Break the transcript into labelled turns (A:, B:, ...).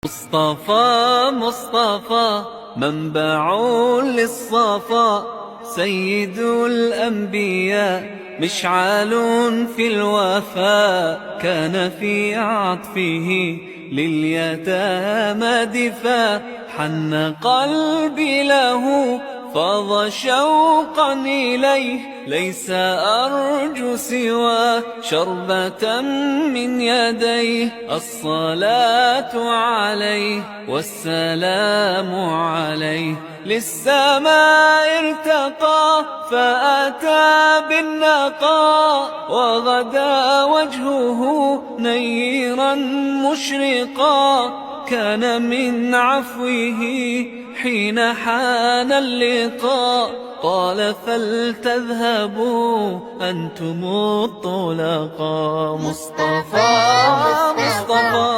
A: مصطفى مصطفى منبع للصفا، سيد الأنبياء مشعل في الوفاء، كان في عطفه لليتامى دفا، حن قلبي له فاض شوقا إليه، ليس أرجو سوى شربة من يديه، الصلاة عليه والسلام عليه، للسماء ارتقى فأتى بالنقاء، وغدا وجهه نيرا مشرقا، كان من عفوه حين حان اللقاء، قال فلتذهبوا أنتم الطلقاء. مصطفى مصطفى